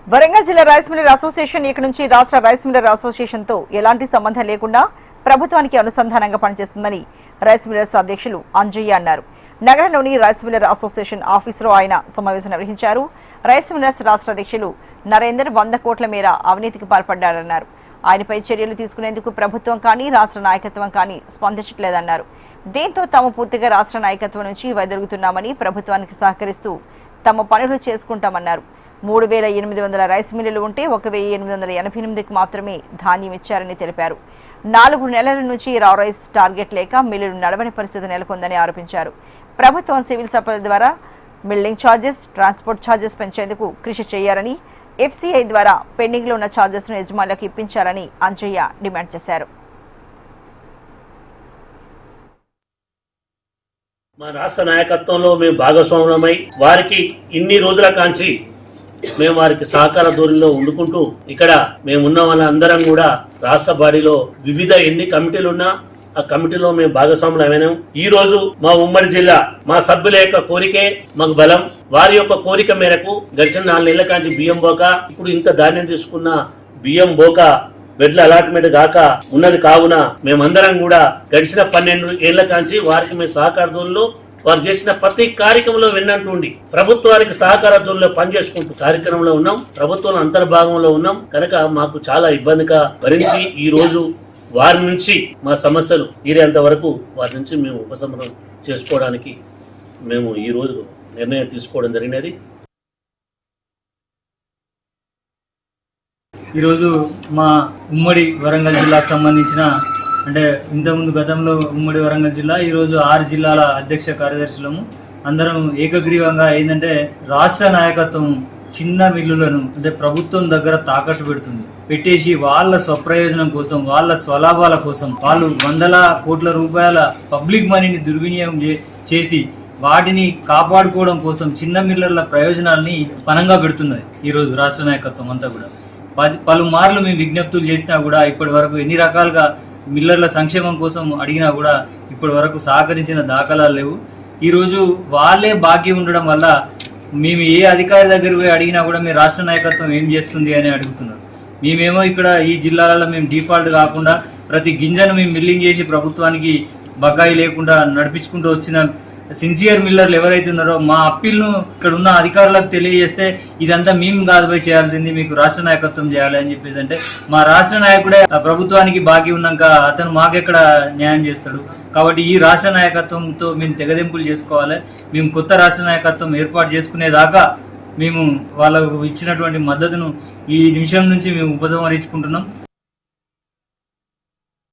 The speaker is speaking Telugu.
వరంగల్ జిల్లా రైస్ మిల్లర్ అసోసియేషన్ ఇక నుంచి రాష్ట్ర రైస్ మిల్లర్ అసోసియేషన్ తో ఎలాంటి సంబంధం లేకుండా ప్రభుత్వానికి అనుసంధానంగా పనిచేస్తుందని రైస్ మిల్లర్స్ అధ్యక్షులు అంజయ్య అన్నారు. నగరంలోని రైస్ మిల్లర్ అసోసియేషన్ ఆఫీసులో ఆయన సమావేశం నిర్వహించారు. రైస్ మిల్లర్స్ రాష్ట్ర అధ్యక్షులు నరేందర్ 100 కోట్ల మేర అవినీతికి పాల్పడ్డారన్నారు. ఆయనపై చర్యలు తీసుకునేందుకు ప్రభుత్వం కానీ రాష్ట్ర నాయకత్వం కానీ స్పందించట్లేదన్నారు. దీంతో తాము పూర్తిగా రాష్ట్ర నాయకత్వం నుంచి వైదొలుగుతున్నామని, ప్రభుత్వానికి సహకరిస్తూ తమ పనులు చేసుకుంటామన్నారు. 3800 రైస్ మిల్లులు ఉంటే 1888కి మాత్రమే ధాన్యం ఇచ్చారని తెలిపారు. 4 నెలల నుంచి రా రైస్ టార్గెట్ లేక మిల్లులు నడవని పరిస్థితి నెలకొందని ఆరోపించారు. ప్రభుత్వం సివిల్ సప్లై ద్వారా మిల్లింగ్ ఛార్జెస్, ట్రాన్స్పోర్ట్ ఛార్జెస్ పెంచేందుకు కృషి చేయాలని, ఎఫ్సీఐ ద్వారా పెండింగ్ లో ఉన్న ఛార్జెస్ ను యజమానులకు ఇప్పించాలని అంజయ్య డిమాండ్ చేశారు. మా రాష్ట్ర నాయకత్వంలో మేము భాగస్వామ్యమై వారికి ఇన్ని రోజుల కాంచి మేము వారికి సహకార ధోరణిలో ఉండుకుంటూ ఇక్కడ మేమున్న వాళ్ళందరం కూడా రాష్ట్ర బాడీలో వివిధ ఎన్ని కమిటీలు ఉన్నా ఆ కమిటీలో మేము భాగస్వాములమైనాం. ఈ రోజు మా ఉమ్మడి జిల్లా మా సభ్యుల యొక్క కోరికే మాకు బలం. వారి యొక్క కోరిక మేరకు గడిచిన 4 నెలల కాంచి బియ్యం బోక, ఇప్పుడు ఇంత ధాన్యం తీసుకున్న బియ్యం బోక బెడ్ల అలాట్మెంట్ గాక ఉన్నది కావున మేమందరం కూడా గడిచిన 12 ఏళ్ల కాంచి వారికి మేము సహకార ధోరణిలో వారు చేసిన ప్రతి కార్యక్రమంలో విన్నట్టుండి ప్రభుత్వానికి సహకార ధోరణిలో పనిచేసుకుంటూ కార్యక్రమంలో ఉన్నాం. ప్రభుత్వం అంతర్భాగంలో ఉన్నాం కనుక మాకు చాలా ఇబ్బందిగా భరించి ఈ రోజు వారి నుంచి మా సమస్యలు తీరేంత వరకు వారి నుంచి మేము ఉపశమనం చేసుకోవడానికి మేము ఈ రోజు నిర్ణయం తీసుకోవడం జరిగినది. ఈరోజు మా ఉమ్మడి వరంగల్ జిల్లాకు సంబంధించిన అంటే ఇంతకుముందు గతంలో ఉమ్మడి వరంగల్ జిల్లా, ఈరోజు 6 జిల్లాల అధ్యక్ష కార్యదర్శులము అందరం ఏకగ్రీవంగా ఏంటంటే రాష్ట్ర నాయకత్వం చిన్న మిల్లులను అంటే ప్రభుత్వం దగ్గర తాకట్టు పెట్టేసి వాళ్ళ స్వప్రయోజనం కోసం, వాళ్ళ స్వలాభాల కోసం వాళ్ళు 100 కోట్ల రూపాయల పబ్లిక్ మనీని దుర్వినియోగం చేసి వాటిని కాపాడుకోవడం కోసం చిన్న మిల్లర్ల ప్రయోజనాల్ని పనంగా పెడుతున్నది ఈరోజు రాష్ట్ర నాయకత్వం అంతా కూడా. పలుమార్లు మేము విజ్ఞప్తులు చేసినా కూడా ఇప్పటి వరకు ఎన్ని రకాలుగా మిల్లర్ల సంక్షేమం కోసం అడిగినా కూడా ఇప్పటి వరకు సహకరించిన దాఖలాలు లేవు. ఈరోజు వాళ్ళే బాకీ ఉండడం వల్ల మేము ఏ అధికారి దగ్గర పోయి అడిగినా కూడా మీ రాష్ట్ర నాయకత్వం ఏం చేస్తుంది అని అడుగుతున్నారు. మేమేమో ఇక్కడ ఈ జిల్లాలలో మేము డిఫాల్ట్ కాకుండా ప్రతి గింజను మేము మిల్లింగ్ చేసి ప్రభుత్వానికి బకాయి లేకుండా నడిపించుకుంటూ వచ్చిన సిన్సియర్ మిల్లర్లు ఎవరైతే ఉన్నారో మా అప్పీల్ను ఇక్కడ ఉన్న అధికారులకు తెలియజేస్తే ఇదంతా మేము కాదు పోయి చేయాల్సింది, మీకు రాష్ట్ర నాయకత్వం చేయాలి అని చెప్పేసి అంటే మా రాష్ట్ర నాయకుడే ప్రభుత్వానికి బాకీ ఉన్నాక అతను మాకెక్కడ న్యాయం చేస్తాడు. కాబట్టి ఈ రాష్ట్ర నాయకత్వంతో మేము తెగదెంపులు చేసుకోవాలి. మేము కొత్త రాష్ట్ర నాయకత్వం ఏర్పాటు చేసుకునేదాకా మేము వాళ్ళకు ఇచ్చినటువంటి మద్దతును ఈ నిమిషం నుంచి మేము ఉపసంహరించుకుంటున్నాం.